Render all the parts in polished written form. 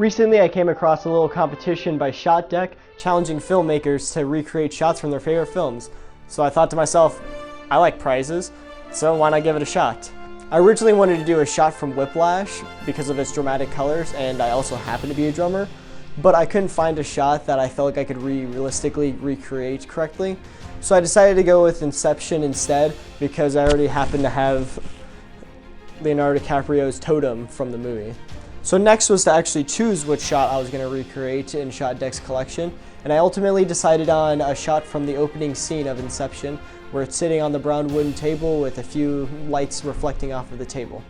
Recently I came across a little competition by ShotDeck challenging filmmakers to recreate shots from their favorite films. So I thought to myself, I like prizes, so why not give it a shot? I originally wanted to do a shot from Whiplash because of its dramatic colors, and I also happen to be a drummer, but I couldn't find a shot that I felt like I could realistically recreate correctly. So I decided to go with Inception instead because I already happen to have Leonardo DiCaprio's totem from the movie. So next was to actually choose which shot I was going to recreate in ShotDeck's collection, and I ultimately decided on a shot from the opening scene of Inception, where it's sitting on the brown wooden table with a few lights reflecting off of the table.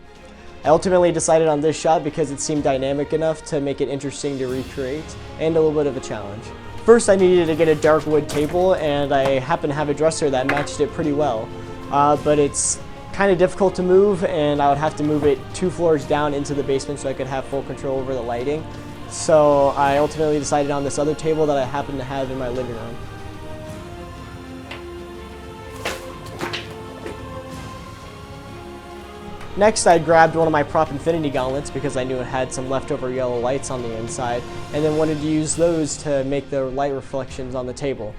I ultimately decided on this shot because it seemed dynamic enough to make it interesting to recreate, and a little bit of a challenge. First I needed to get a dark wood table, and I happen to have a dresser that matched it pretty well, but it's kind of difficult to move, and I would have to move it 2 floors down into the basement so I could have full control over the lighting. So I ultimately decided on this other table that I happen to have in my living room. Next, I grabbed one of my prop infinity gauntlets because I knew it had some leftover yellow lights on the inside, and then wanted to use those to make the light reflections on the table.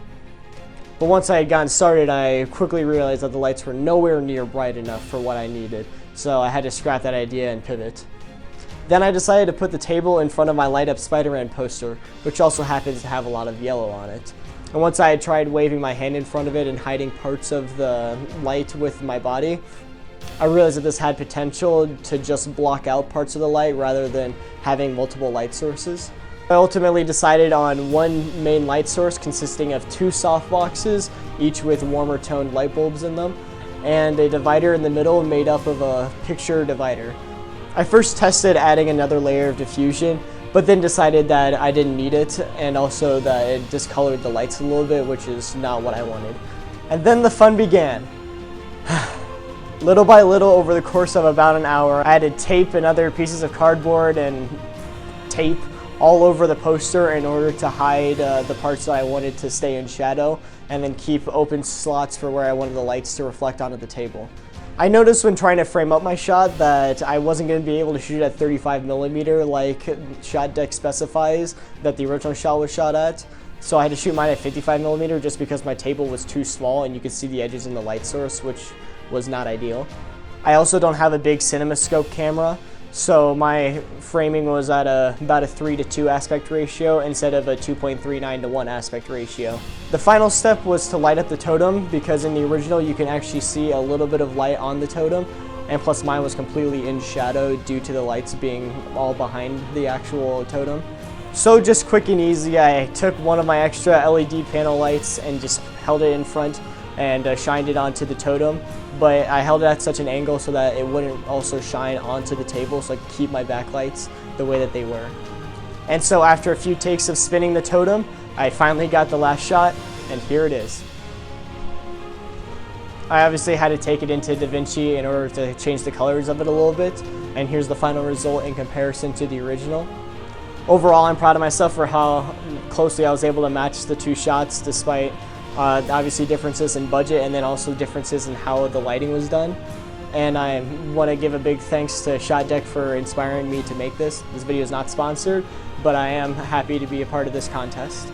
But once I had gotten started, I quickly realized that the lights were nowhere near bright enough for what I needed, so I had to scrap that idea and pivot. Then I decided to put the table in front of my light-up Spider-Man poster, which also happens to have a lot of yellow on it. And once I had tried waving my hand in front of it and hiding parts of the light with my body, I realized that this had potential to just block out parts of the light rather than having multiple light sources. I ultimately decided on one main light source consisting of 2 softboxes, each with warmer toned light bulbs in them, and a divider in the middle made up of a picture divider. I first tested adding another layer of diffusion, but then decided that I didn't need it, and also that it discolored the lights a little bit, which is not what I wanted. And then the fun began. Little by little, over the course of about an hour, I added tape and other pieces of cardboard and tape all over the poster in order to hide the parts that I wanted to stay in shadow, and then keep open slots for where I wanted the lights to reflect onto the table. I noticed when trying to frame up my shot that I wasn't going to be able to shoot at 35mm like ShotDeck specifies that the original shot was shot at, so I had to shoot mine at 55mm just because my table was too small and you could see the edges in the light source, which was not ideal. I also don't have a big CinemaScope camera, so my framing was at about a 3:2 aspect ratio instead of a 2.39:1 aspect ratio. The final step was to light up the totem, because in the original you can actually see a little bit of light on the totem, and plus mine was completely in shadow due to the lights being all behind the actual totem. So just quick and easy, I took one of my extra LED panel lights and just held it in front and shined it onto the totem, but I held it at such an angle so that it wouldn't also shine onto the table, so I could keep my backlights the way that they were. And so after a few takes of spinning the totem, I finally got the last shot, and here it is. I obviously had to take it into DaVinci in order to change the colors of it a little bit, and here's the final result in comparison to the original. Overall, I'm proud of myself for how closely I was able to match the 2 shots despite obviously differences in budget and then also differences in how the lighting was done. And I want to give a big thanks to ShotDeck for inspiring me to make this. This video is not sponsored, but I am happy to be a part of this contest.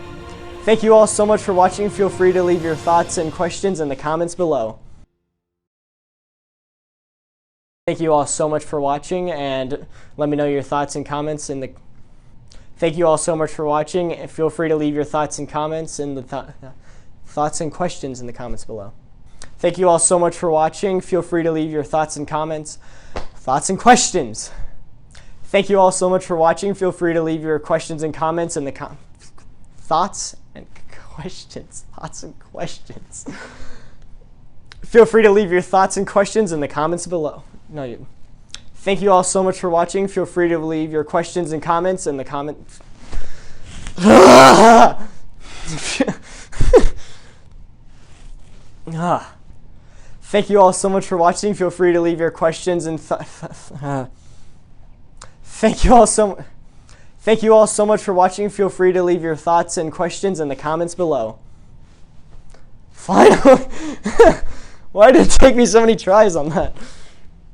Thank you all so much for watching. Feel free to leave your thoughts and questions in the comments below. Thank you all so much for watching, and let me know your thoughts and comments in the... Thank you all so much for watching. Feel free to leave your thoughts and comments in the thoughts and questions in the comments below. Thank you all so much for watching. Feel free to leave your thoughts and comments, thoughts and questions. Thank you all so much for watching. Feel free to leave your questions and comments in the thoughts and questions. Feel free to leave your thoughts and questions in the comments below. Thank you all so much for watching. Feel free to leave your questions and comments in the comments. Thank you all so much for watching. Feel free to leave your questions and thank you all so much for watching. Feel free to leave your thoughts and questions in the comments below. Finally. Why did it take me so many tries on that?